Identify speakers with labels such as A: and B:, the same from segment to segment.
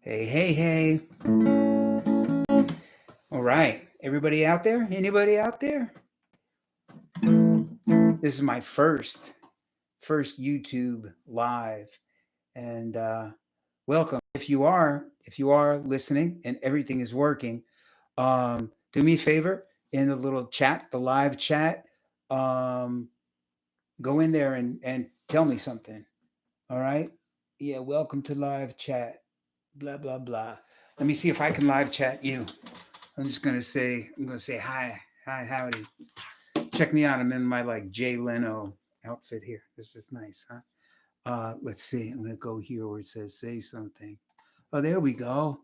A: Hey, hey, hey. All right. Everybody out there? Anybody out there? This is my first YouTube live. And welcome. If you are listening and everything is working, do me a favor in the little chat, the live chat. Um, go in there and tell me something. All right. Yeah, welcome to live chat. Blah blah blah. Let me see if I can live chat you. I'm gonna say hi, howdy. Check me out. I'm in my like Jay Leno outfit here. This is nice, huh? Let's see. I'm gonna go here where it says say something. Oh, there we go.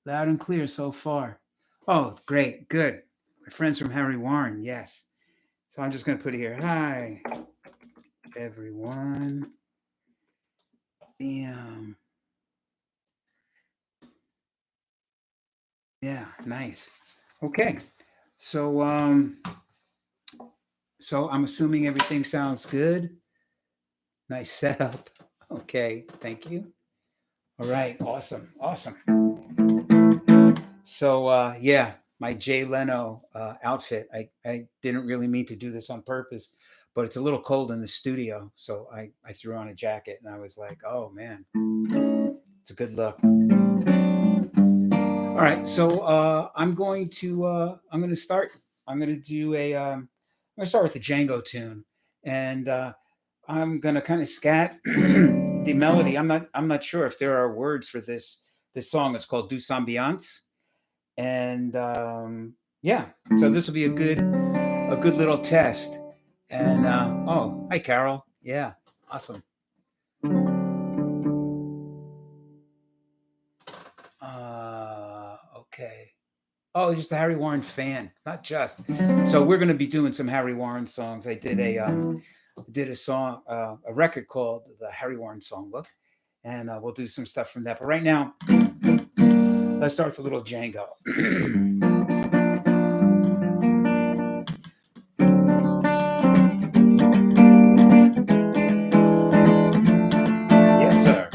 A: Loud and clear so far. Oh, great, good. My friends from Harry Warren, yes. So I'm just gonna put it here. Hi, everyone. Bam. Yeah, nice. Okay. So so I'm assuming everything sounds good. Nice setup. Okay, thank you. All right, awesome. So yeah, my Jay Leno outfit. I didn't really mean to do this on purpose, but it's a little cold in the studio, so I threw on a jacket and I was like, oh man, it's a good look. All right, so I'm going to start. I'm going to do a I'm going to start with the Django tune, and I'm going to kind of scat the melody. I'm not sure if there are words for this song. It's called Douce Ambiance, and yeah, so this will be a good little test. And oh, hi Carol. Yeah, awesome. Okay. Oh, just a Harry Warren fan, not just. So we're going to be doing some Harry Warren songs. I did a song, a record called the Harry Warren Songbook, and we'll do some stuff from that. But right now, let's start with a little Django. Yes, sir.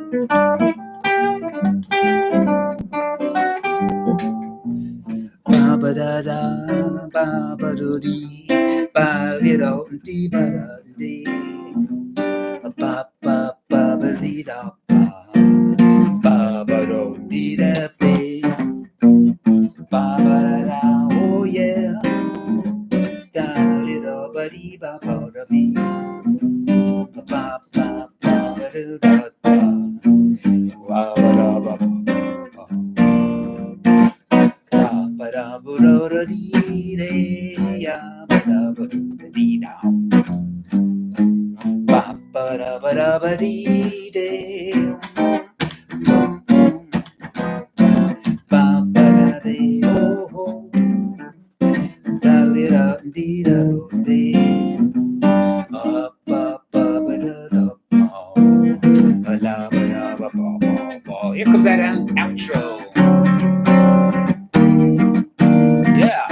A: Ba ba da da, ba ba do dee, ba little dee ba da dee, ba ba ba ba dee da ba ba do dee da be, ba ba da da, oh yeah, da little ba dee ba ba da be, ba ba ba ba do da da, ba ba da ba ba. Ba da ba da da dee dee ya ba da ba da dee da. Ba ba da ba da ba dee dee. Ba ba da dee oh ho. Da li da dee da do dee. Ba ba ba ba da da ba. Ba da ba da ba ba ba ba. Here comes that outro. Yeah.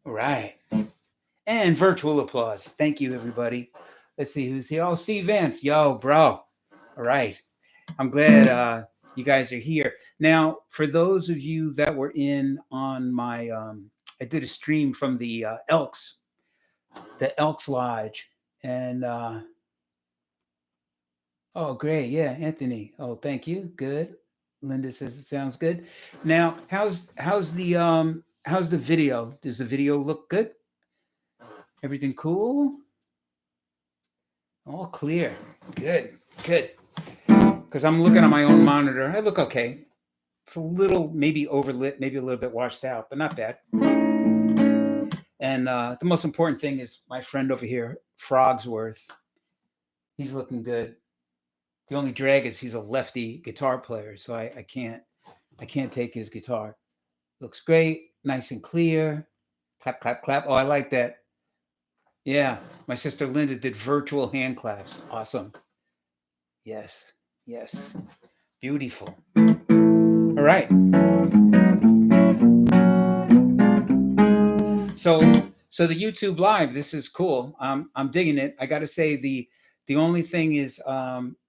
A: All right. And virtual applause. Thank you, everybody. Let's see who's here. Oh, Steve Vance. Yo, bro. All right. I'm glad you guys are here. Now, for those of you that were in on my, I did a stream from the Elks Lodge. And, oh, great. Yeah, Anthony. Oh, thank you. Good. Linda says it sounds good. Now, how's the video? Does the video look good? Everything cool? All clear. Good. Good. Because I'm looking at my own monitor. I look okay. It's a little maybe overlit, maybe a little bit washed out, but not bad. And the most important thing is my friend over here, Frogsworth. He's looking good. The only drag is he's a lefty guitar player, so I can't take his guitar. Looks great, nice and clear. Clap, clap, clap. Oh, I like that. Yeah, my sister Linda did virtual hand claps. Awesome. Yes, yes. Beautiful. All right. So the YouTube live, this is cool. I'm digging it. I got to say the only thing is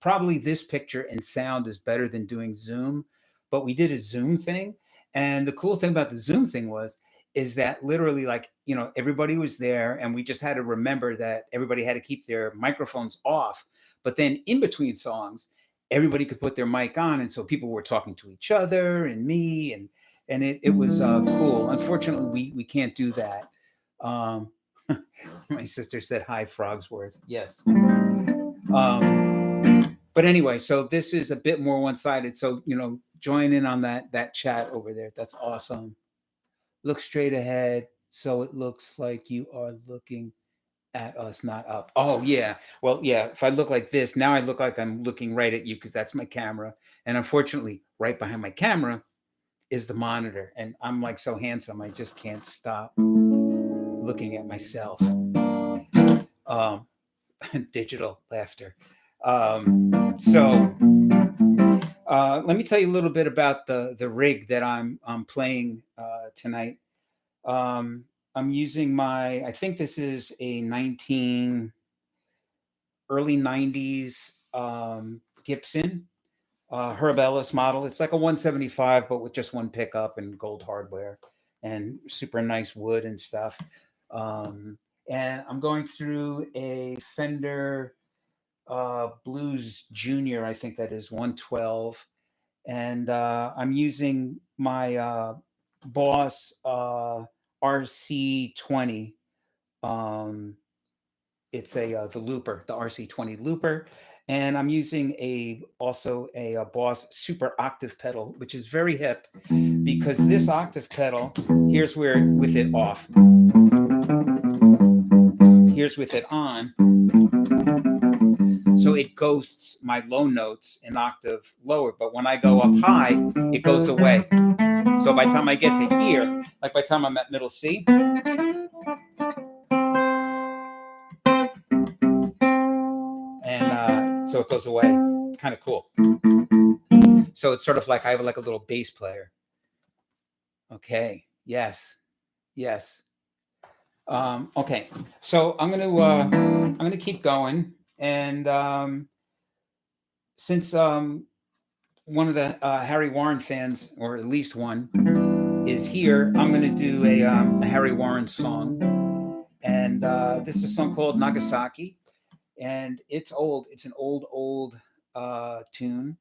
A: probably this picture and sound is better than doing Zoom, but we did a Zoom thing, and the cool thing about the Zoom thing is that literally everybody was there, and we just had to remember that everybody had to keep their microphones off, but then in between songs, everybody could put their mic on, and so people were talking to each other and me and it was cool. Unfortunately, we can't do that. Um, my sister said hi, Frogsworth. Yes. But anyway, so this is a bit more one-sided. So join in on that chat over there. That's awesome. Look straight ahead, so it looks like you are looking at us, not up. Oh yeah. Well, yeah. If I look like this, now I look like I'm looking right at you because that's my camera. And unfortunately, right behind my camera is the monitor, and I'm like so handsome, I just can't stop looking at myself. Digital laughter. So let me tell you a little bit about the rig that I'm playing tonight. I'm using I think this is a early 90s Gibson Herb Ellis model. It's like a 175, but with just one pickup and gold hardware and super nice wood and stuff. And I'm going through a Fender Blues Junior, I think that is 112. And I'm using my Boss RC20. It's the looper, the RC20 looper, and I'm using also a Boss Super Octave pedal, which is very hip because this octave pedal, here's where with it off, here's with it on, so it ghosts my low notes an octave lower. But when I go up high, it goes away. So by the time I get to here, like by the time I'm at middle C, and so it goes away. Kind of cool. So it's sort of like I have like a little bass player. Okay. Yes. Yes. Okay. So I'm gonna keep going, and since one of the Harry Warren fans, or at least one, is here, I'm gonna do a Harry Warren song, and this is a song called Nagasaki, and it's old. It's an old tune,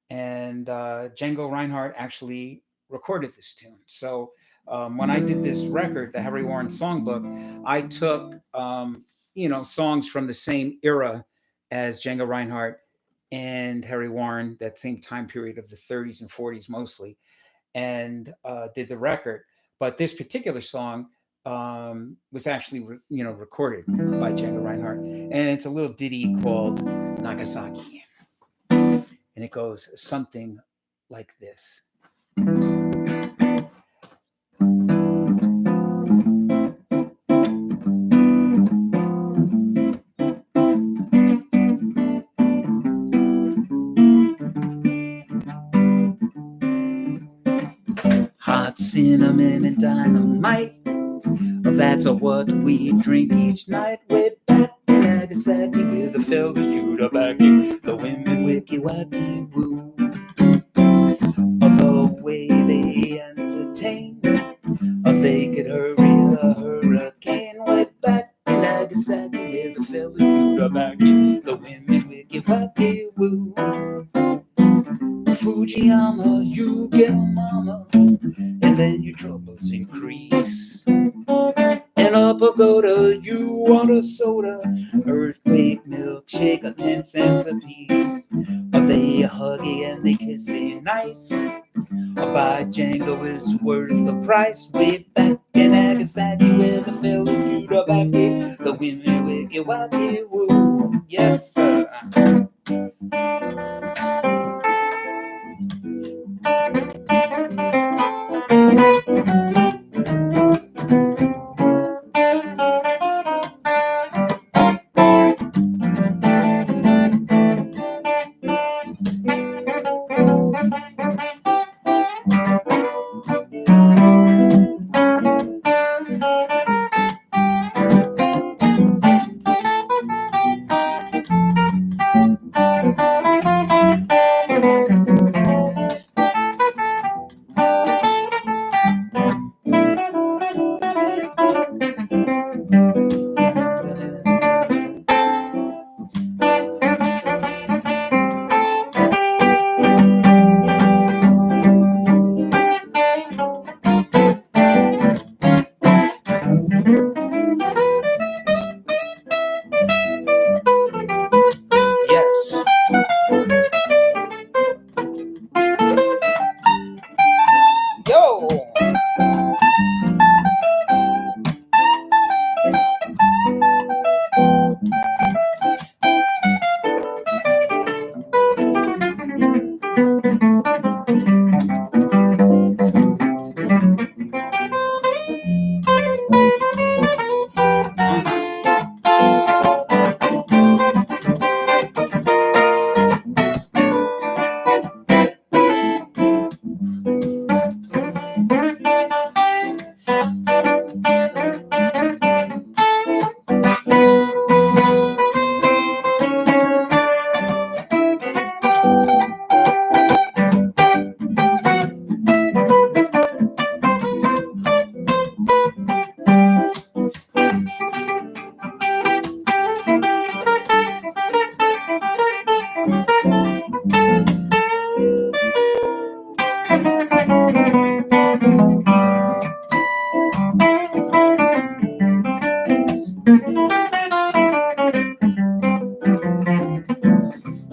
A: and Django Reinhardt actually recorded this tune. So when I did this record, the Harry Warren Songbook, I took songs from the same era as Django Reinhardt and Harry Warren, that same time period of the 30s and 40s mostly, and did the record. But this particular song was actually recorded by Django Reinhardt, and it's a little ditty called Nagasaki. And it goes something like this. Hot cinnamon and dynamite, that's what we drink each night. Way back in Nagasaki, where the fellas shoot up back in the women wicky wacky woo. The way they entertain, they could hurry a hurricane. Way back in Nagasaki, where the fellas shoot up back in the women wicky wacky woo. Fujiyama, you get a mama, and then your troubles increase. In Upper Pagoda, you want a soda, earthquake milkshake, 10 cents a piece. They huggy and they kissy nice. By Django, it's worth the price. Way back in Nagasaki, where the fellas shoot up back here, the women wicky wacky woo. Yes, sir. Yes. Yo!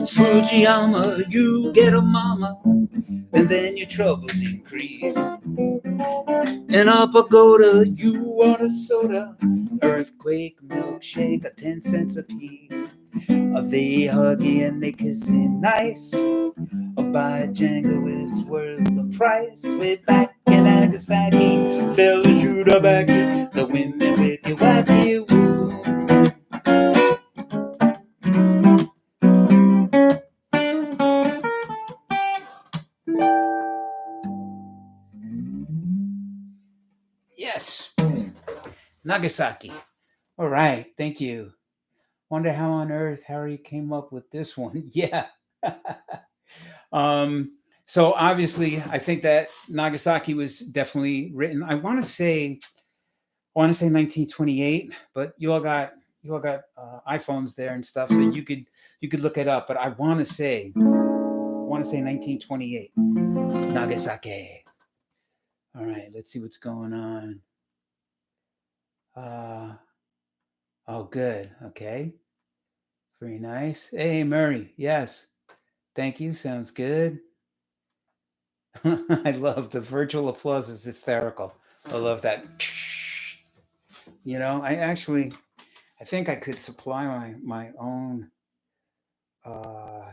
A: Fujiyama, you get a mama, and then your troubles increase. In Upper Pagoda, you want a soda, earthquake milkshake, 10 cents a piece. They huggy and they kissy nice. By Django, it's worth the price. Way back in Nagasaki, fellas shoot up back here, the women wicky wacky woo. Nagasaki. All right, thank you. Wonder how on earth Harry came up with this one. Yeah. um, so obviously, I think that Nagasaki was definitely written. I want to say 1928, but you all got iPhones there and stuff, so you could look it up. But I want to say 1928, Nagasaki. All right, let's see what's going on. Uh, oh, good. Okay, very nice. Hey, Murray. Yes, thank you. Sounds good. I love the virtual applause is hysterical. I love that. I think I could supply my own. Uh,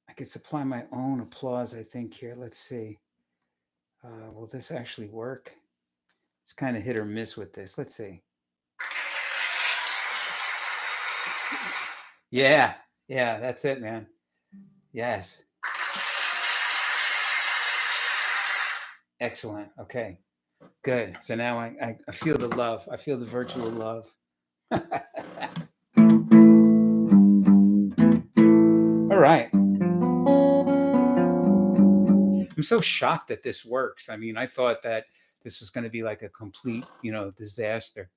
A: I could supply my own applause. I think here. Let's see. Will this actually work? It's kind of hit or miss with this. Let's see. Yeah, yeah, that's it, man. Yes, excellent. Okay, good. So now I feel the love. I feel the virtual love. All right. I'm so shocked that this works. I mean, I thought that this was going to be like a complete, disaster.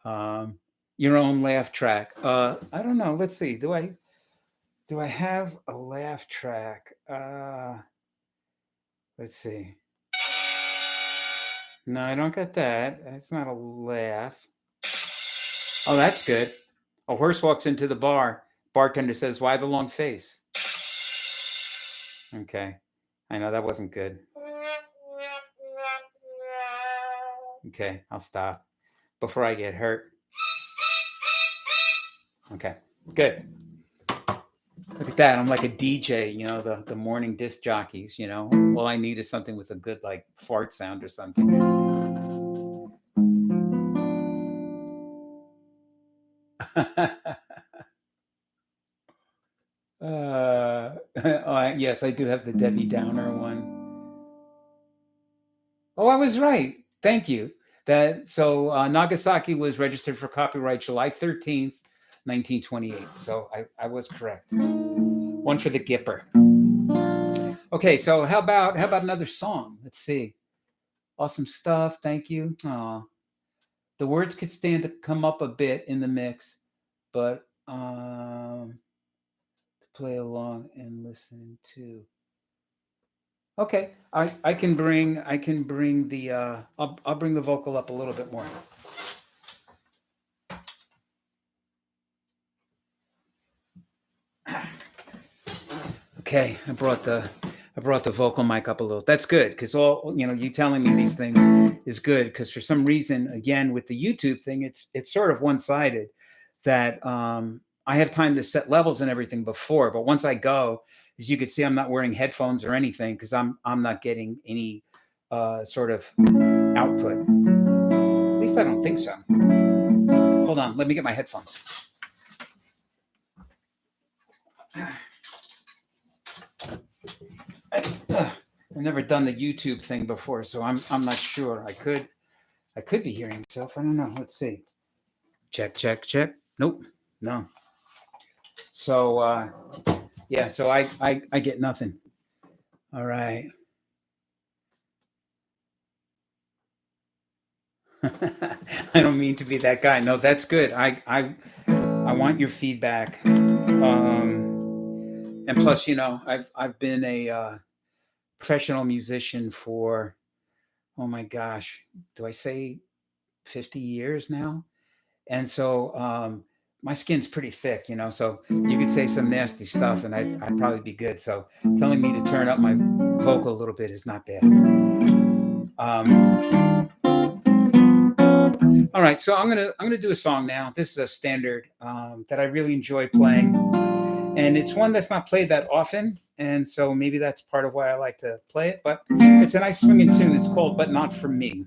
A: Um, your own laugh track. I don't know. Let's see. Do I have a laugh track? Let's see. No, I don't get that. That's not a laugh. Oh, that's good. A horse walks into the bar. Bartender says, "Why the long face?" Okay. I know that wasn't good. Okay, I'll stop before I get hurt. Okay, good. Look at that. I'm like a DJ, the morning disc jockeys, All I need is something with a good, like, fart sound or something. Yes, I do have the Debbie Downer one. Oh, I was right. Thank you. Nagasaki was registered for copyright July 13th, 1928. So I was correct. One for the Gipper. Okay, so how about another song? Let's see. Awesome stuff. Thank you. Aw. The words could stand to come up a bit in the mix, but to play along and listen to. Okay, I can bring the I'll bring the vocal up a little bit more. Okay, I brought the vocal mic up a little. That's good because all you telling me these things is good because for some reason, again with the YouTube thing, it's sort of one sided. That I have time to set levels and everything before, but once I go, as you can see, I'm not wearing headphones or anything because I'm not getting any sort of output. At least I don't think so. Hold on, let me get my headphones. I've never done the YouTube thing before, so I'm not sure. I could be hearing myself. I don't know. Let's see. Check, check, check. Nope. No. So yeah, so I get nothing. All right. I don't mean to be that guy. No, that's good. I want your feedback. And plus, I've been a professional musician for, oh my gosh, do I say 50 years now? And so my skin's pretty thick, so you could say some nasty stuff and I'd probably be good. So telling me to turn up my vocal a little bit is not bad. All right, so I'm gonna do a song now. This is a standard that I really enjoy playing, and it's one that's not played that often, and so maybe that's part of why I like to play it. But it's a nice swinging tune. It's called "But Not for Me,"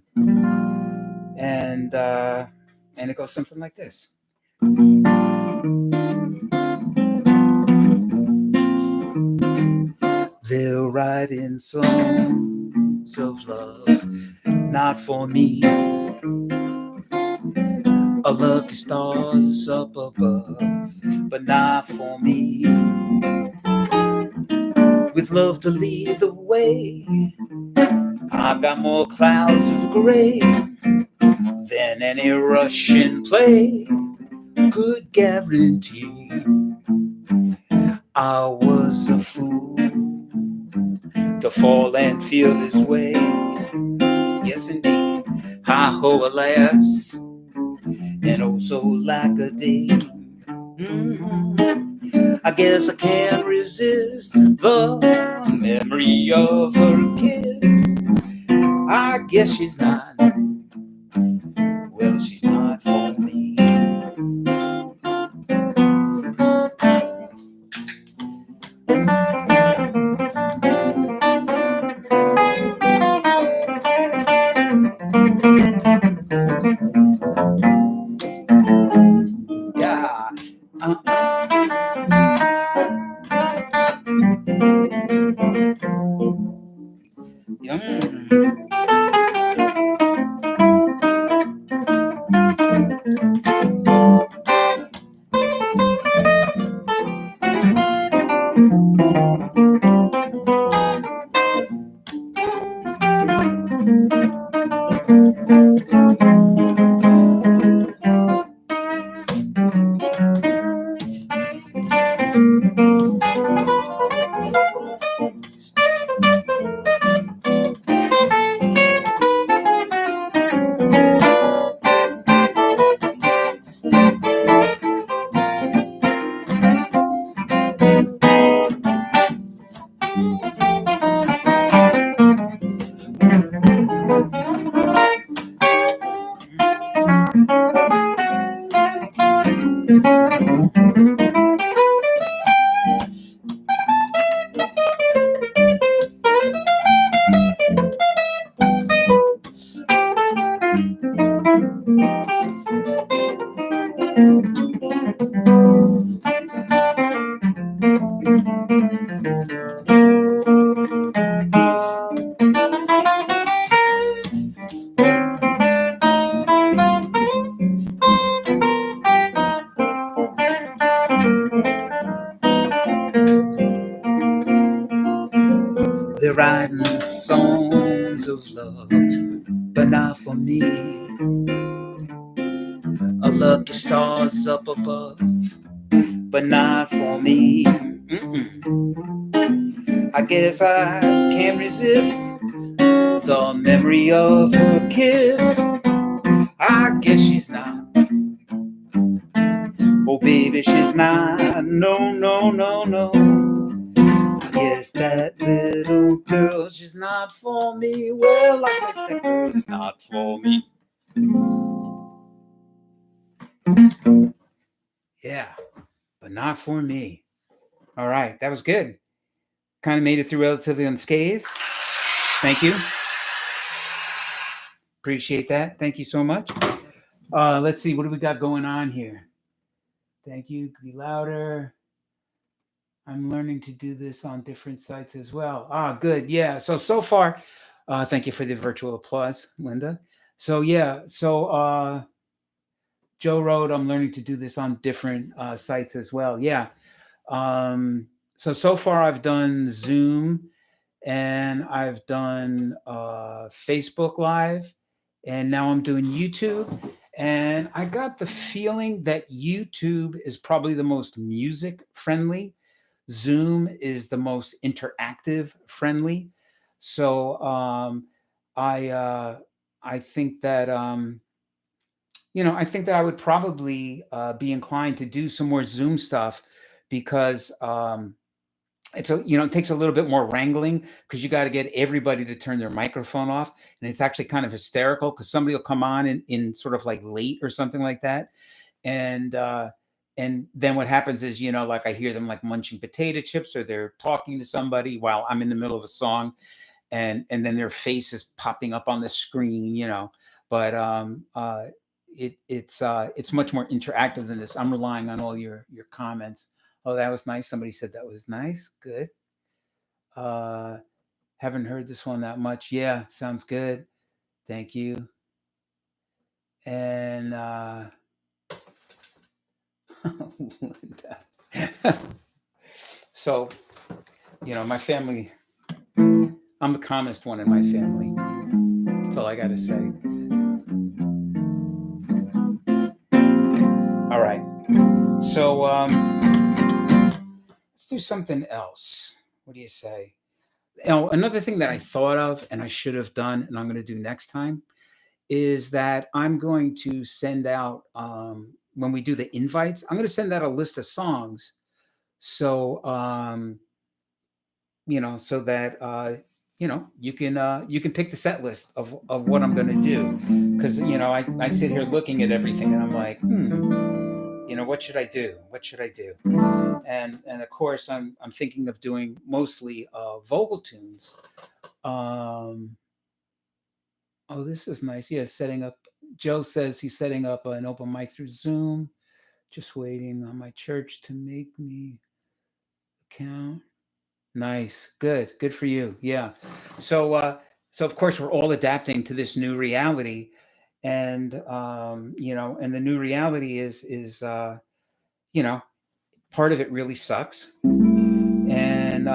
A: and it goes something like this. They're writing songs of love, not for me. A lucky star's up above, but not for me. With love to lead the way, I've got more clouds of gray than any Russian play could guarantee. I was a fool to fall and feel this way. Yes, indeed. Hi ho, alas, and oh so lack a day. I guess I can't resist the memory of her kiss. I guess she's not, well, she's not for me. Yeah. Mm. They're writing songs of love, but not for me. A lucky star's up above, but not for me. I guess I can't resist the memory of her kiss. I guess she's not. Oh, baby, she's not. No, no, no, no. I guess that little girl, she's not for me. Well, I guess that girl is not for me. Yeah, but not for me. All right, that was good. Kind of made it through relatively unscathed. Thank you. Appreciate that. Thank you so much. Let's see, what do we got going on here? Thank you. Could be louder. I'm learning to do this on different sites as well. Ah, good. Yeah. So far, thank you for the virtual applause, Linda. So yeah. Joe wrote, I'm learning to do this on different sites as well. Yeah. So far I've done Zoom and I've done Facebook Live, and now I'm doing YouTube. And I got the feeling that YouTube is probably the most music friendly. Zoom is the most interactive friendly. So I uh, I think that I think that I would probably be inclined to do some more Zoom stuff because it takes a little bit more wrangling because you got to get everybody to turn their microphone off, and it's actually kind of hysterical because somebody will come on in sort of like late or something like that, and then what happens is like I hear them like munching potato chips or they're talking to somebody while I'm in the middle of a song, and then their face is popping up on the screen, but it's much more interactive than this. I'm relying on all your comments. Oh, that was nice. Somebody said that was nice. Good. Uh, haven't heard this one that much. Yeah, sounds good. Thank you. And so, my family, I'm the calmest one in my family. That's all I got to say. All right. So, let's do something else. What do you say? Another thing that I thought of and I should have done, and I'm going to do next time, is that I'm going to send out, when we do the invites, I'm going to send out a list of songs. So, so that, you can pick the set list of what I'm going to do. Because, I sit here looking at everything and I'm like, what should I do? What should I do? And of course, I'm thinking of doing mostly vocal tunes. Um, oh, this is nice. Yeah, setting up. Joe says he's setting up an open mic through Zoom. Just waiting on my church to make me account. Nice, good for you. Yeah. So of course we're all adapting to this new reality, and and the new reality is you know part of it really sucks. And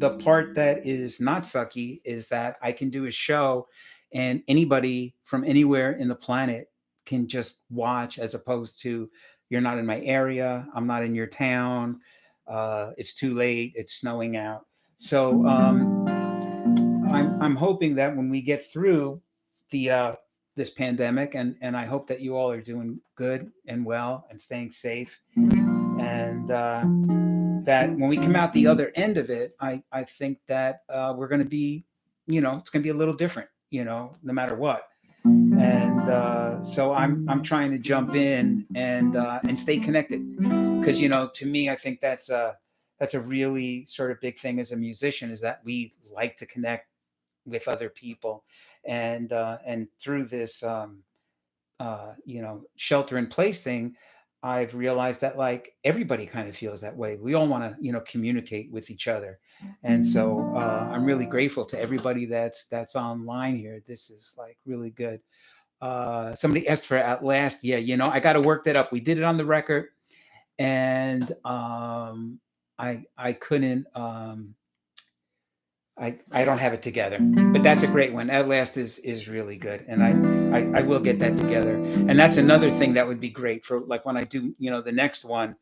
A: the part that is not sucky is that I can do a show and anybody from anywhere in the planet can just watch, as opposed to you're not in my area, I'm not in your town, it's too late, it's snowing out. So I'm hoping that when we get through the this pandemic, and I hope that you all are doing good and well and staying safe, and that when we come out the other end of it, I think that we're going to be, it's going to be a little different, no matter what. And so I'm trying to jump in and stay connected, because to me I think that's a really sort of big thing as a musician, is that we like to connect with other people, and through this shelter in place thing, I've realized that like everybody kind of feels that way. We all want to, communicate with each other. And so I'm really grateful to everybody that's online here. This is like really good. Somebody asked for At Last. Yeah, I got to work that up. We did it on the record, and I couldn't I don't have it together, but that's a great one. At Last is really good, and I will get that together. And that's another thing that would be great for like when I do the next one.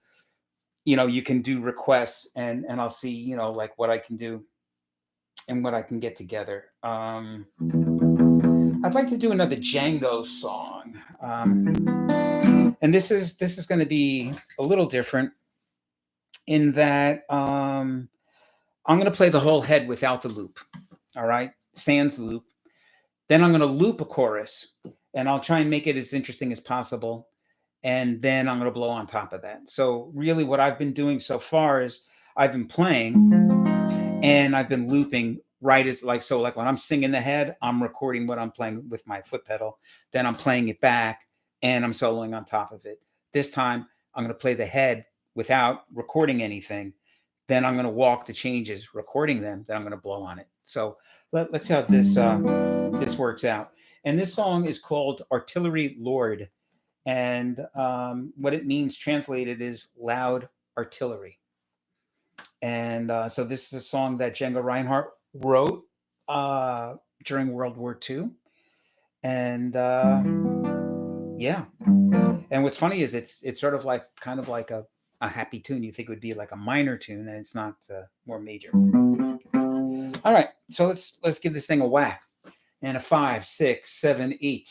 A: You can do requests, and I'll see like what I can do and what I can get together. I'd like to do another Django song, and this is going to be a little different in that I'm going to play the whole head without the loop. All right, sans loop. Then I'm going to loop a chorus, and I'll try and make it as interesting as possible. And then I'm going to blow on top of that. So really what I've been doing so far is I've been playing and I've been looping, right as like, so like when I'm singing the head, I'm recording what I'm playing with my foot pedal. Then I'm playing it back and I'm soloing on top of it. This time I'm going to play the head without recording anything. Then I'm going to walk the changes, recording them. Then I'm going to blow on it. So let's see how this works out. And this song is called Artillery Lord. And what it means translated is loud artillery. And so this is a song that Django Reinhardt wrote during World War II. And yeah. And what's funny is it's sort of like kind of like a happy tune. You think it would be like a minor tune, and it's not, more major. All right, so let's give this thing a whack. And a 5, 6, 7, 8.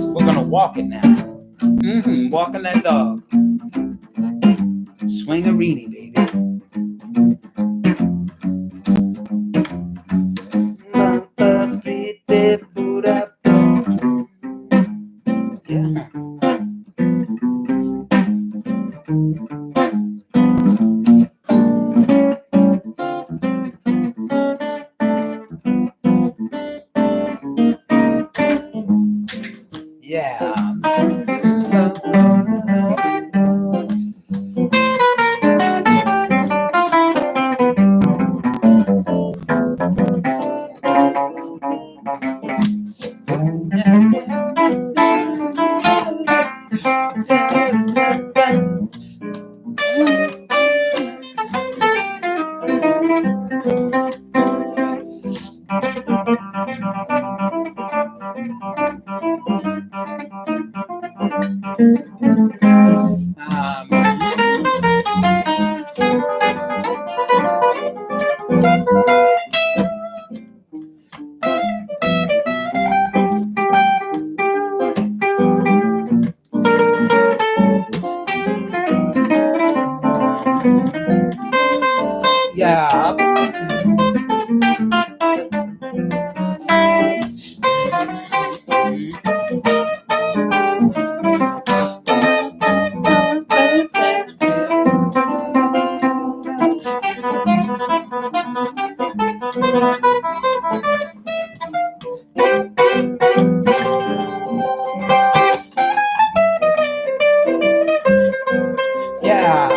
A: We're gonna walk it now. Walking that dog. Swing-a-reenie, baby. Yeah. Yeah. Yeah. Yeah.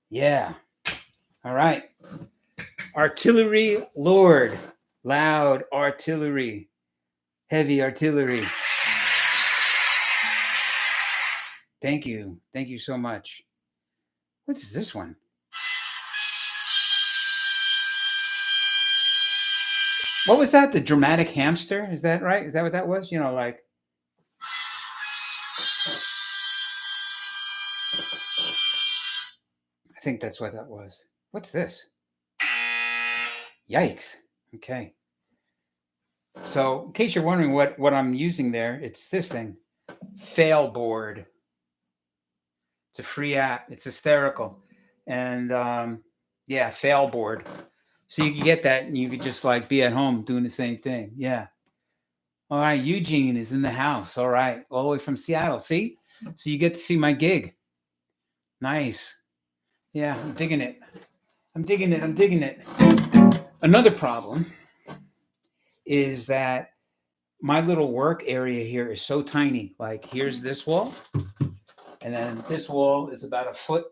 A: Yeah. All right. Artillery Lord. Loud artillery. Heavy artillery. Thank you. Thank you so much. What is this one? What was that? The dramatic hamster? Is that right? Is that what that was? You know, like. I think that's what that was. What's this? Yikes. Okay. So, in case you're wondering what I'm using there, it's this thing, Failboard. It's a free app. It's hysterical, and yeah, Failboard. So you can get that, and you could just like be at home doing the same thing. Yeah. All right, Eugene is in the house. All right, all the way from Seattle. See, so you get to see my gig. Nice. Yeah, I'm digging it. I'm digging it. I'm digging it. Another problem is that my little work area here is so tiny. Like here's this wall, and then this wall is about a foot.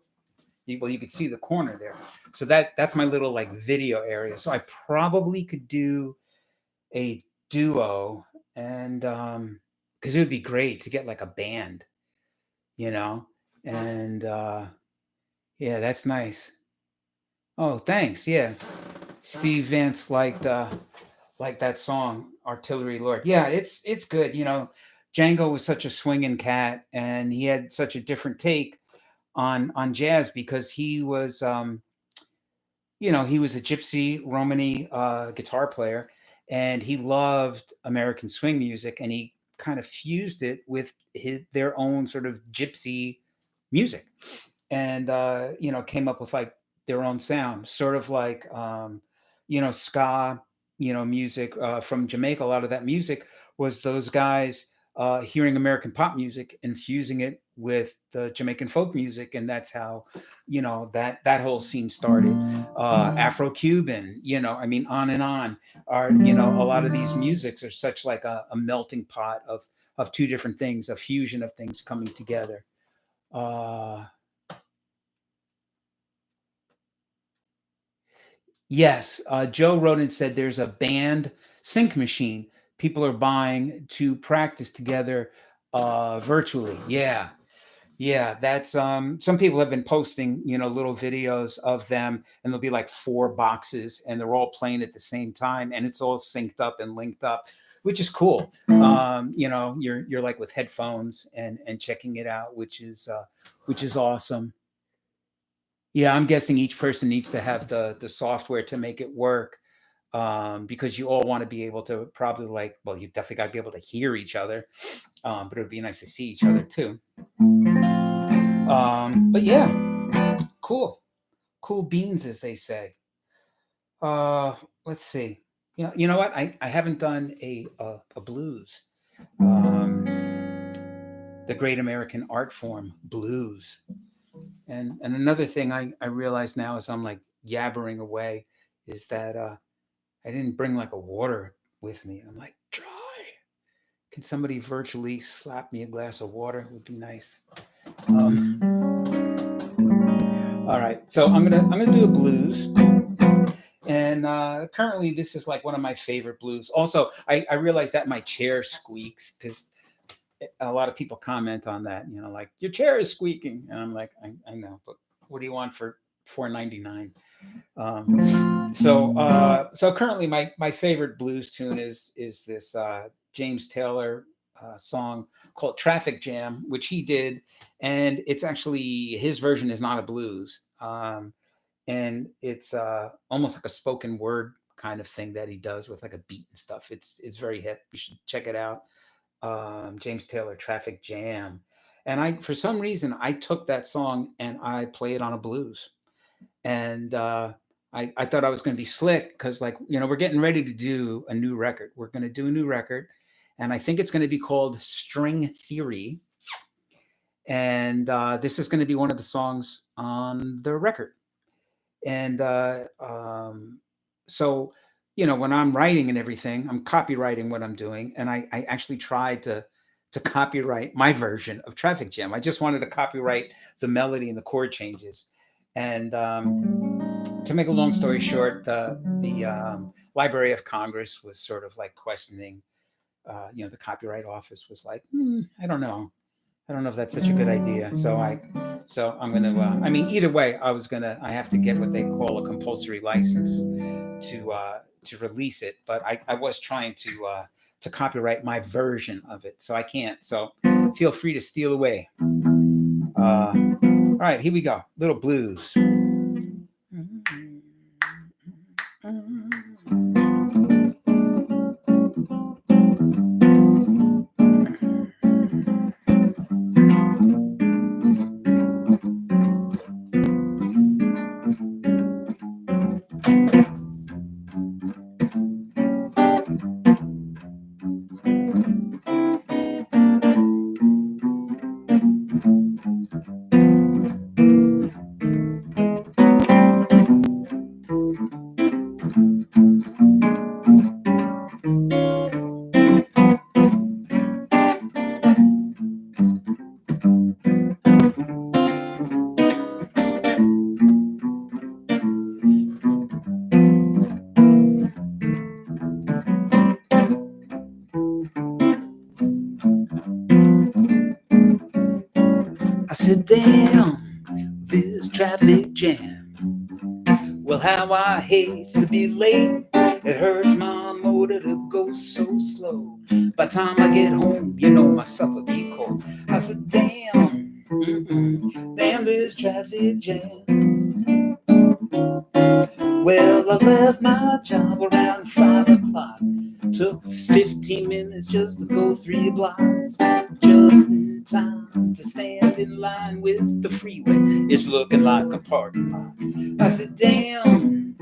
A: Well, you could see the corner there. So that's my little like video area. So I probably could do a duo, and because it would be great to get like a band, you know. And yeah, that's nice. Oh, thanks. Yeah, Steve Vance liked that song Artillery Lord. Yeah, it's good. You know, Django was such a swinging cat, and he had such a different take on jazz because he was you know, he was a gypsy Romany guitar player, and he loved American swing music, and he kind of fused it with their own sort of gypsy music, and you know, came up with like their own sound, sort of like you know, ska, you know, music from Jamaica. A lot of that music was those guys hearing American pop music and fusing it with the Jamaican folk music, and that's how, you know, that whole scene started. Afro-Cuban, you know, I mean, on and on. Are, you know, a lot of these musics are such like a melting pot of two different things, a fusion of things coming together. Uh, yes, Joe wrote and said there's a band sync machine people are buying to practice together virtually. Yeah, yeah, that's some people have been posting, little videos of them, and there'll be like four boxes and they're all playing at the same time and it's all synced up and linked up, which is cool. You're like with headphones and checking it out, which is awesome. Yeah, I'm guessing each person needs to have the software to make it work, because you all want to be able to probably like, well, you definitely got to be able to hear each other, but it would be nice to see each other too. But yeah, cool beans, as they say. Uh, let's see. You know what? I haven't done a blues, um, the great American art form, blues. And another thing I realize now as I'm like yabbering away is that I didn't bring like a water with me. I'm like dry. Can somebody virtually slap me a glass of water? It would be nice. All right, so I'm gonna do a blues, and currently this is like one of my favorite blues. Also, I realize that my chair squeaks because a lot of people comment on that. Like your chair is squeaking, and I'm like, I know, but what do you want for $4.99? So currently my favorite blues tune is this James Taylor song called Traffic Jam, which he did, and it's actually his version is not a blues, and it's almost like a spoken word kind of thing that he does with like a beat and stuff. It's very hip. You should check it out. James Taylor, Traffic Jam, and I for some reason I took that song and I play it on a blues, and I thought I was going to be slick because, like, we're getting ready to do a new record. We're going to do a new record, and I think it's going to be called String Theory. And this is going to be one of the songs on the record. And so, when I'm writing and everything, I'm copywriting what I'm doing, and I actually tried to copyright my version of Traffic Jam. I just wanted to copyright the melody and the chord changes. And to make a long story short, the Library of Congress was sort of like questioning. The Copyright Office was like, I don't know. I don't know if that's such a good idea. So I'm gonna. I mean, either way, I have to get what they call a compulsory license to release it. But I was trying to copyright my version of it, so I can't. So feel free to steal away. All right, here we go. Little blues. I said, damn, this traffic jam. Well, how I hate to be late. It hurts my motor to go so slow. By the time I get home, my supper be cold. I said, damn, damn this traffic jam. Well, I left my job around 5 o'clock. Took 15 minutes just to go 3 blocks. Just in time to stand in line with the freeway. It's looking like a parking lot. I said, damn,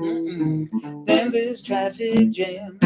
A: damn this traffic jam.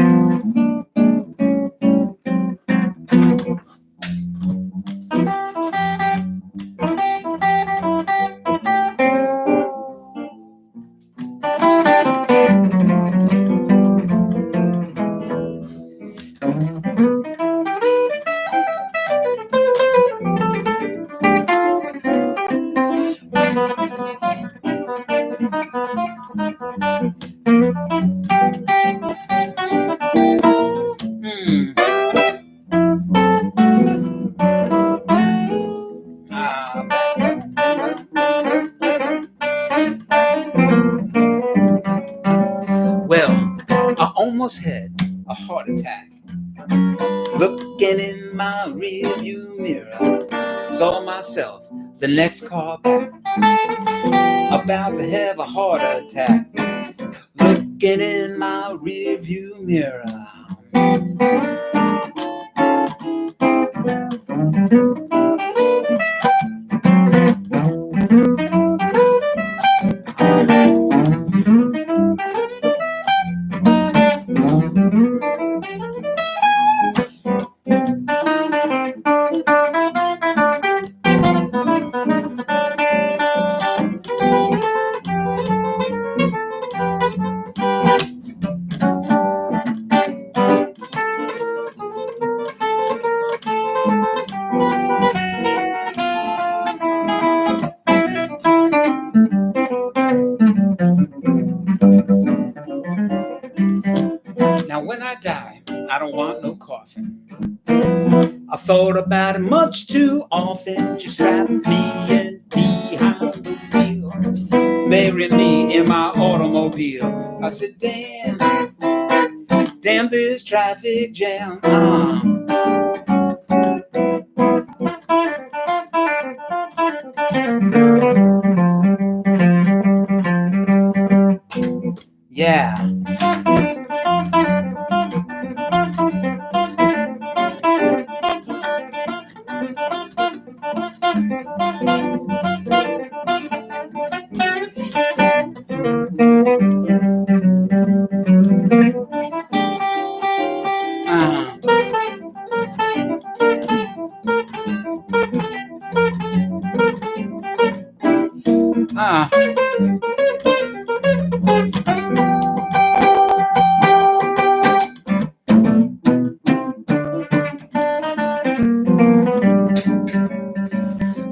A: Well, I almost had a heart attack. Looking in my rearview mirror, saw myself the next car back, about to have a heart attack. Looking in my rearview mirror. Now when I die, I don't want no coffin. I thought about it much too often. Just strap me in behind the wheel, bury me in my automobile. I said, damn, damn this traffic jam. Yeah. Uh,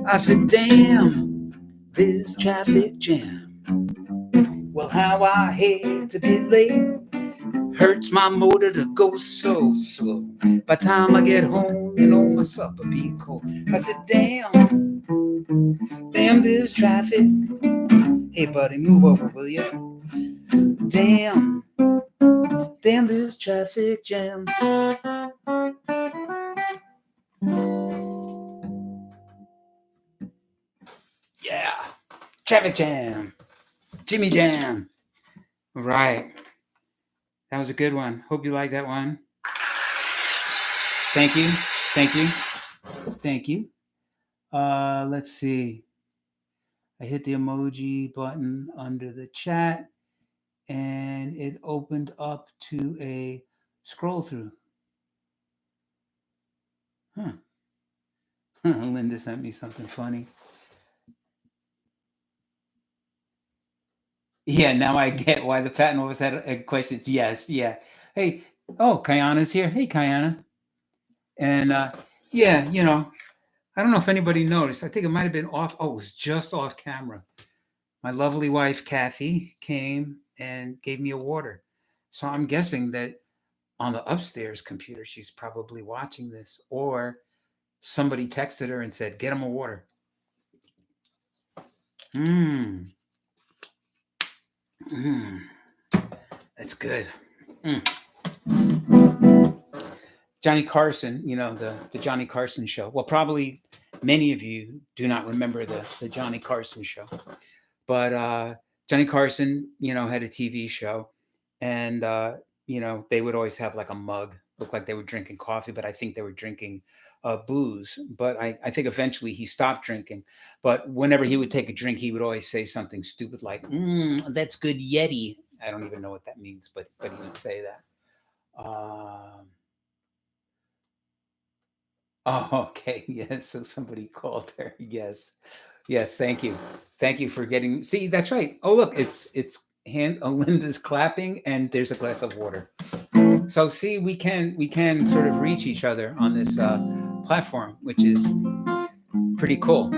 A: I said, damn this traffic jam. Well, how I hate to be late. Hurts my motor to go so slow. By the time I get home, you know my supper be cold. I said, damn, damn this traffic. Hey, buddy, move over, will you? Damn, damn this traffic jam. Yeah, traffic jam, Jimmy Jam. Right, that was a good one. Hope you like that one. Thank you, thank you, thank you. Let's see. I hit the emoji button under the chat and it opened up to a scroll through. Huh. Linda sent me something funny. Yeah, now I get why the patent office had questions. Yes, yeah. Hey, oh, Kayana's here. Hey, Kayana. And yeah, you know, I don't know if anybody noticed. I think it might have been off. Oh, it was just off camera. My lovely wife, Kathy, came and gave me a water. So I'm guessing that on the upstairs computer, she's probably watching this, or somebody texted her and said, "Get him a water." Mmm. Mmm. That's good. Johnny Carson, you know, the Johnny Carson show. Well, probably many of you do not remember the Johnny Carson show. But Johnny Carson, you know, had a TV show, and you know, they would always have like a mug, look like they were drinking coffee, but I think they were drinking booze. But I think eventually he stopped drinking. But whenever he would take a drink, he would always say something stupid like, "That's good Yeti." I don't even know what that means, but he would say that. Oh, okay. Yes. So somebody called her. Yes. Yes. Thank you for getting. See, that's right. Oh, look, it's hand. Oh, Linda's clapping, and there's a glass of water. So see, we can sort of reach each other on this platform, which is pretty cool.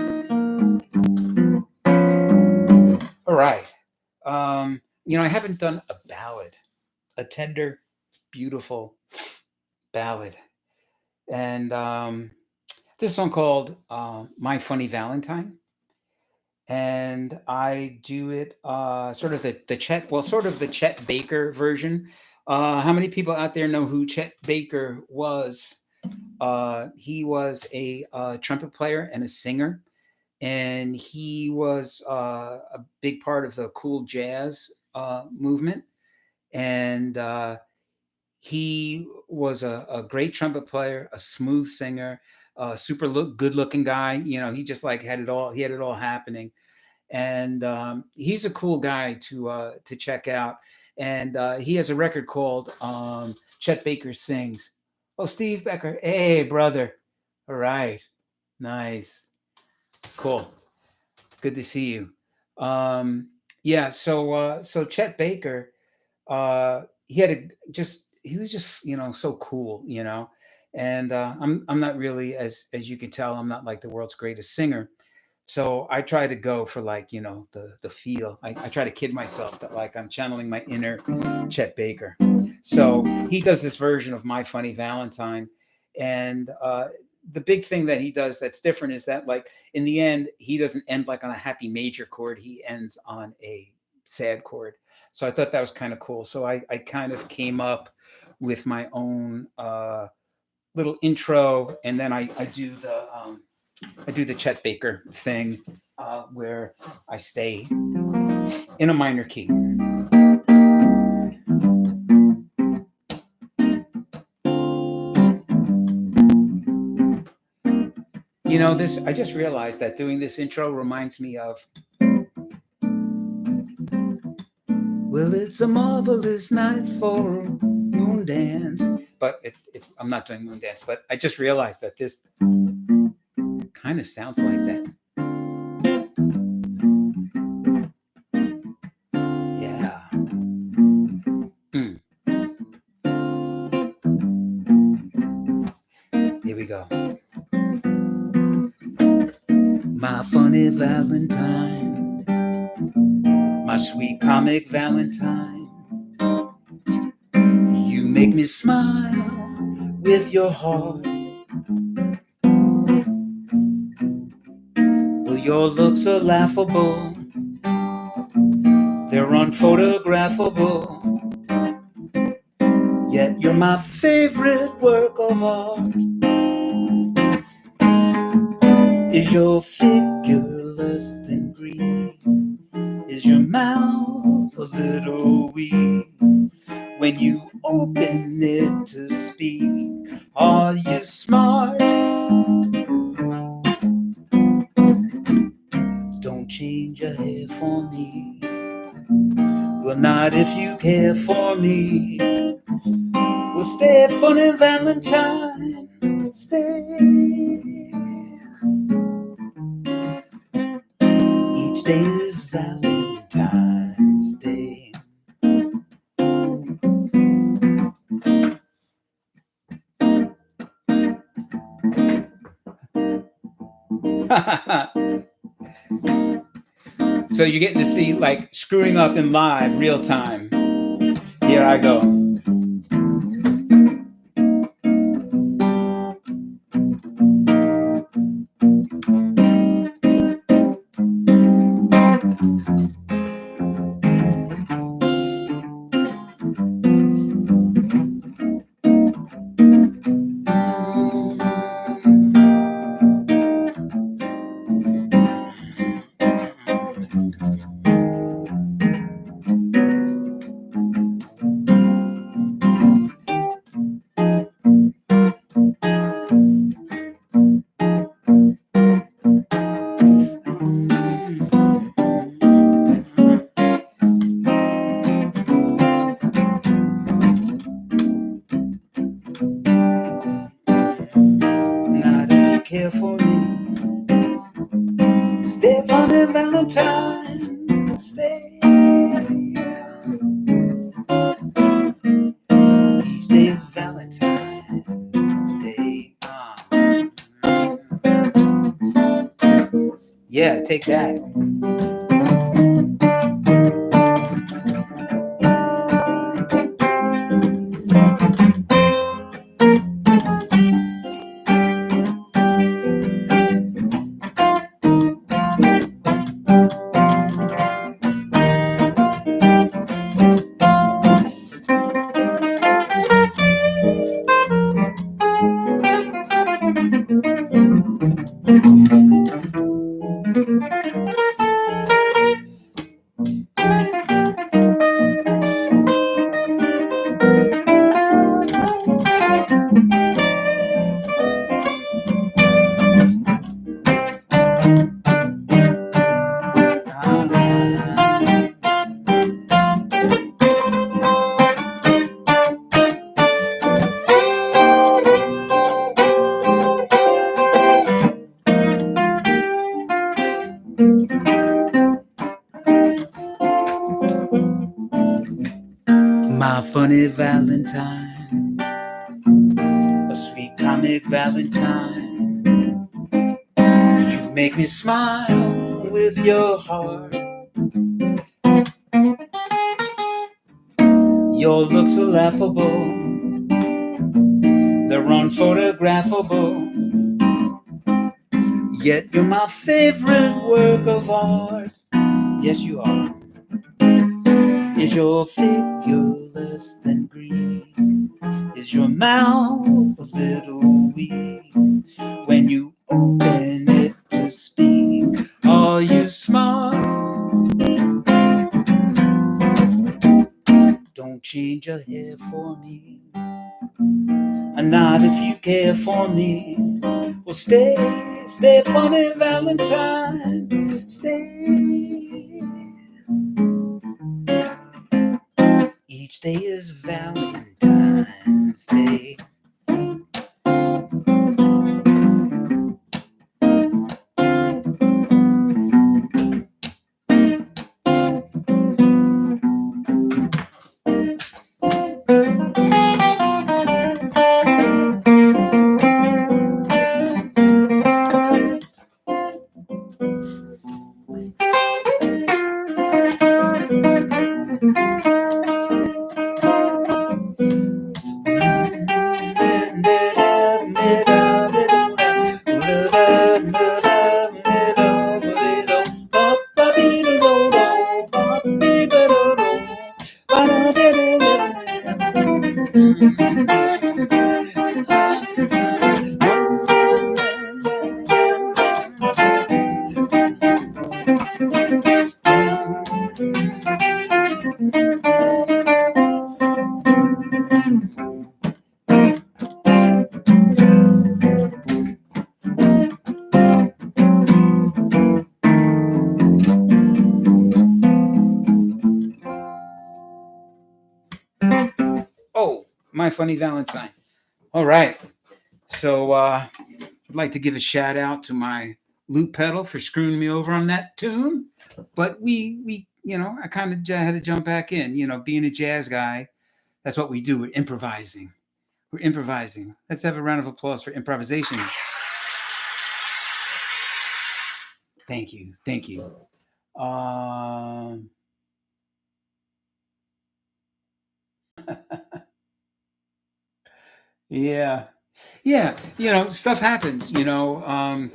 A: All right. You know, I haven't done a ballad, a tender, beautiful ballad, and this song called "My Funny Valentine," and I do it sort of the Chet, well, sort of the Chet Baker version. How many people out there know who Chet Baker was? He was a trumpet player and a singer, and he was a big part of the cool jazz movement. And he was a great trumpet player, a smooth singer, super good looking guy. You know, he just like had it all. He had it all happening, and he's a cool guy to check out. And he has a record called Chet Baker Sings. Oh, Steve Becker, hey brother, all right, nice, cool, good to see you. Yeah, so Chet Baker, he had a just he was just so cool, and I'm not really, as you can tell, I'm not like the world's greatest singer. So I try to go for like the feel. I try to kid myself that like I'm channeling my inner Chet Baker. So he does this version of My Funny Valentine, and the big thing that he does that's different is that like in the end he doesn't end like on a happy major chord. He ends on a sad chord. So I thought that was kind of cool. So I kind of came up with my own little intro, and then I do the Chet Baker thing, where I stay in a minor key. This, I just realized that doing this intro reminds me of, well, it's a marvelous night for a moon dance. But I'm not doing moon dance, but I just realized that this kind of sounds like that. Yeah. Here we go. My funny Valentine, my sweet comic Valentine, you make me smile with your heart. Well, your looks are laughable, they're unphotographable, yet you're my favorite work of art. Is your figure less than Greek? Is your mouth a little weak when you open it to speak? Are you smart? Don't change your hair for me. Well, not if you care for me. Well, stay, funny Valentine, stay. Each day is Valentine's Day. So you're getting to see like screwing up in live real time. Here I go. Not if you care for me. Stay, funny Valentine, stay. Each day is Valentine's Day. Yeah, take that. My funny Valentine, a sweet comic Valentine. You make me smile with your heart. Your looks are laughable, they're unphotographable. Yet you're my favorite work of art. Yes, you are. Is your figure less than Greek? Is your mouth a little weak when you open it to speak? Are you smart? Don't change your hair for me, and not if you care for me. Well, stay funny Valentine, stay. Each day is Valentine's Day. Oh, my funny Valentine. All right. So I'd like to give a shout out to my loop pedal for screwing me over on that tune. But we I kind of had to jump back in. Being a jazz guy, that's what we do. We're improvising. We're improvising. Let's have a round of applause for improvisation. Thank you. Thank you. Um, yeah. Yeah. Stuff happens. The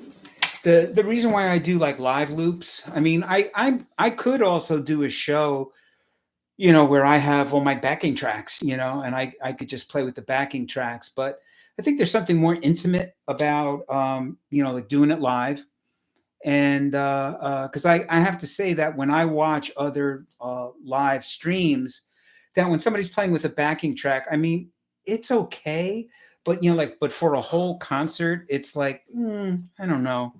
A: reason why I do like live loops, I mean, I could also do a show, where I have all my backing tracks, and I could just play with the backing tracks. But I think there's something more intimate about, like doing it live. And because I have to say that when I watch other live streams, that when somebody's playing with a backing track, I mean, it's okay, but but for a whole concert, it's like I don't know,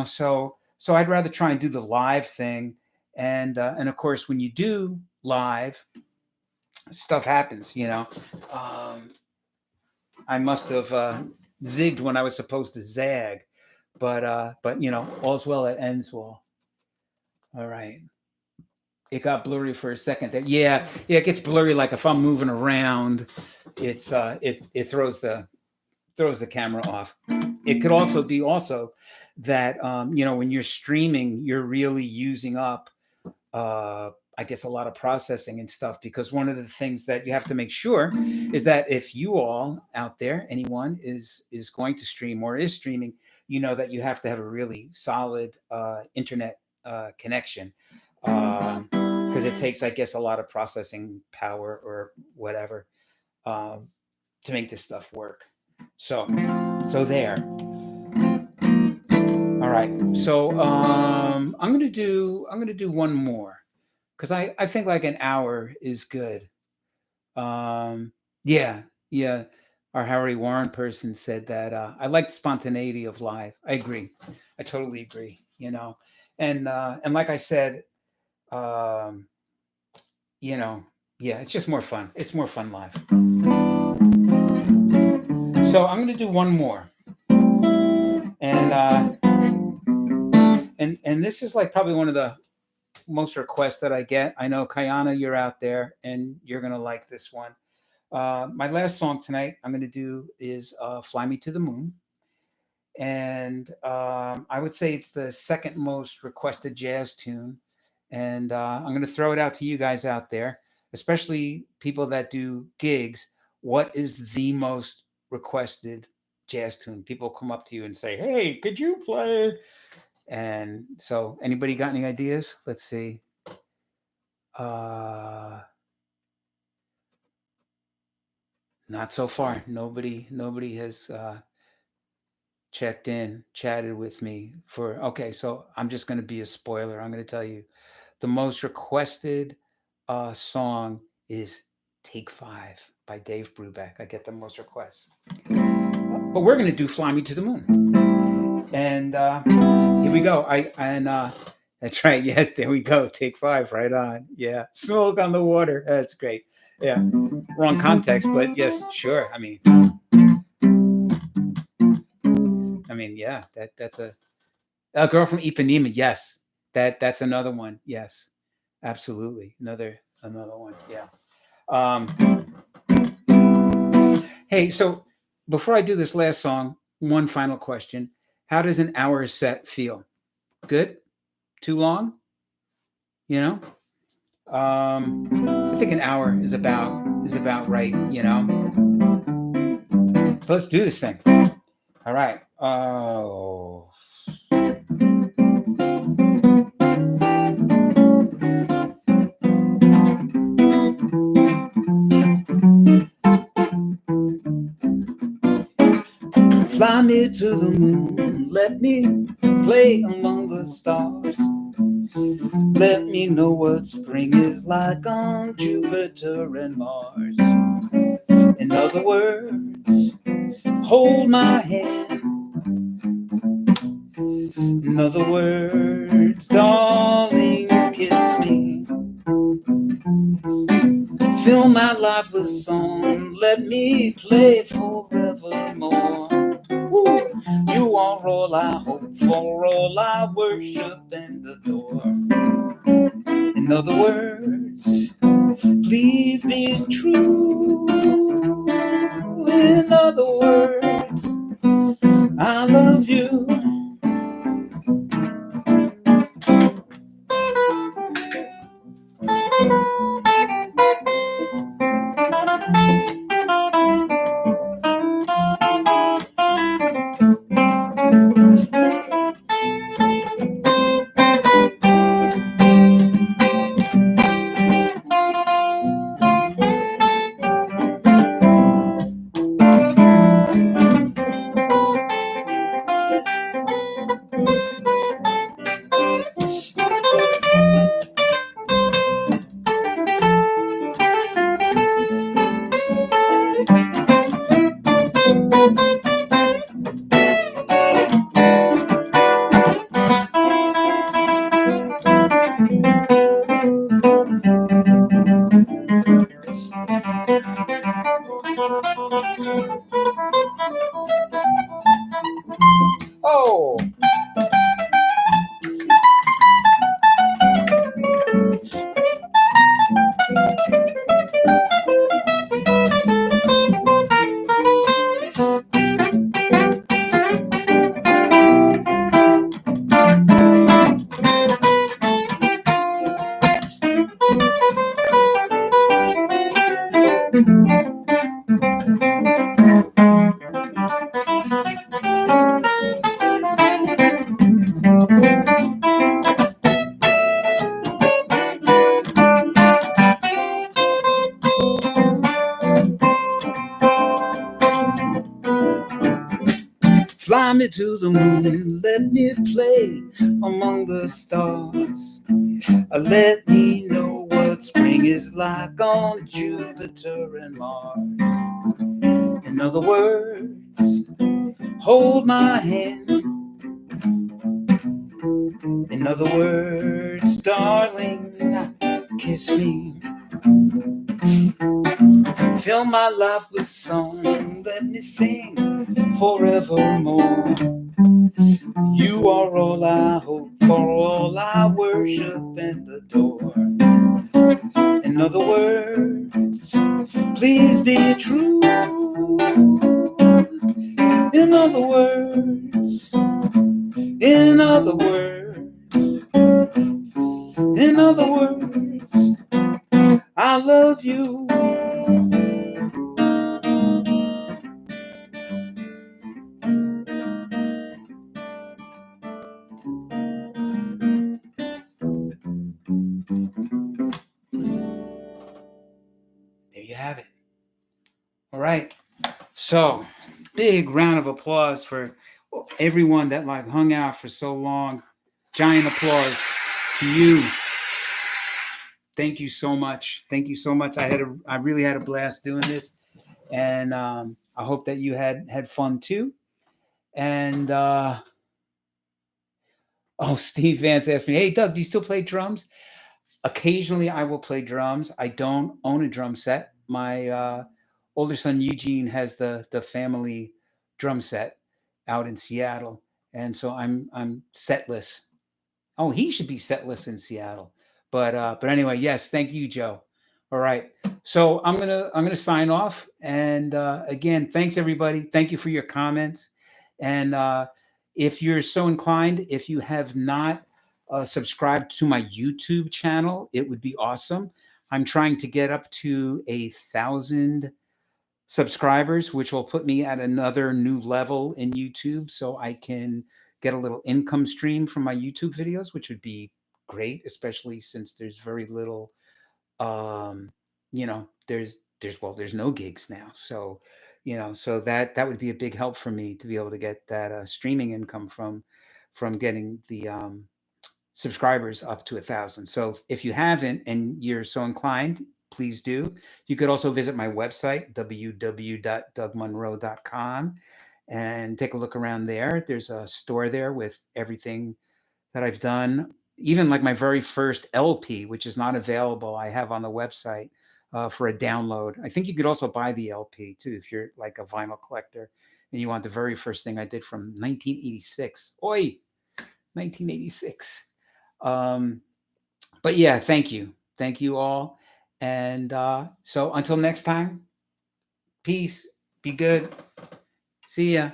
A: so I'd rather try and do the live thing, and of course when you do live, stuff happens. I must have zigged when I was supposed to zag, but all's well that ends well. All right. It got blurry for a second there. Yeah, it gets blurry. Like if I'm moving around, it throws the camera off. It could also be that when you're streaming, you're really using up I guess a lot of processing and stuff, because one of the things that you have to make sure is that if you all out there, anyone is going to stream or is streaming, that you have to have a really solid internet connection, because it takes, I guess, a lot of processing power or whatever, um, to make this stuff work. So there. All All right. So I'm gonna do one more because I think like an hour is good. Um, yeah, yeah. Our Harry Warren person said that I like the spontaneity of live. I agree. I totally agree. And like I said, um, you know, yeah, it's just more fun. It's more fun live. So I'm gonna do one more, and this is like probably one of the most requests that I get. I know Kayana, you're out there, and you're gonna like this one. My last song tonight I'm gonna do is "Fly Me to the Moon," and I would say it's the second most requested jazz tune. And I'm gonna throw it out to you guys out there, especially people that do gigs. What is the most requested jazz tune? People come up to you and say, "Hey, could you play?" And so, anybody got any ideas? Let's see. Uh, Not so far. Nobody has checked in, chatted with me for. Okay, so I'm just going to be a spoiler. I'm going to tell you the most requested song is "Take Five" by Dave Brubeck. I get the most requests, but we're going to do "Fly Me to the Moon," and here we go. That's right. Yeah, there we go. Take five. Right on. Yeah, smoke on the water. That's great. Yeah, wrong context, but yes, sure. I mean, yeah. That's a girl from Ipanema. Yes, that's another one. Yes, absolutely. Another one. Yeah. Um, hey, so before I do this last song, one final question: how does an hour set feel? Good? Too long? You know? I think an hour is about right. So let's do this thing. All right. Oh, fly me to the moon, let me play among the stars. Let me know what spring is like on Jupiter and Mars. In other words, hold my hand. In other words, darling, kiss me. Fill my life with song, let me play forevermore. Woo. You are all I hope for, all I worship and adore. In other words, please be true. In other words, I love you. me to the moon and let me play among the stars. Let me know what spring is like on Jupiter and Mars. In other words, hold my hand. In other words, darling, kiss me. Fill my life with song, let me sing forevermore. You are all I hope for, all I worship and adore. In other words, please be true. In other words, in other words, in other words, I love you. There you have it. All right. So, big round of applause for everyone that like hung out for so long. Giant applause to you. Thank you so much. Thank you so much. I really had a blast doing this, and I hope that you had fun too. And Steve Vance asked me, "Hey Doug, do you still play drums?" Occasionally, I will play drums. I don't own a drum set. My older son Eugene has the family drum set out in Seattle, and so I'm setless. Oh, he should be setless in Seattle. But anyway, yes, thank you, Joe. All right, so I'm gonna sign off, and again, thanks everybody. Thank you for your comments, and if you're so inclined, if you have not subscribed to my YouTube channel, it would be awesome. I'm trying to get up to 1,000 subscribers, which will put me at another new level in YouTube, so I can get a little income stream from my YouTube videos, which would be great, especially since there's very little, um, there's no gigs now. So, so that would be a big help for me to be able to get that streaming income from getting the subscribers up to 1,000. So if you haven't and you're so inclined, please do. You could also visit my website, www.dougmunro.com, and take a look around there. There's a store there with everything that I've done, even like my very first LP, which is not available, I have on the website for a download. I think you could also buy the LP too if you're like a vinyl collector and you want the very first thing I did from 1986. Oi, 1986. Um, but yeah, thank you. Thank you all. And so until next time, peace. Be good. See ya.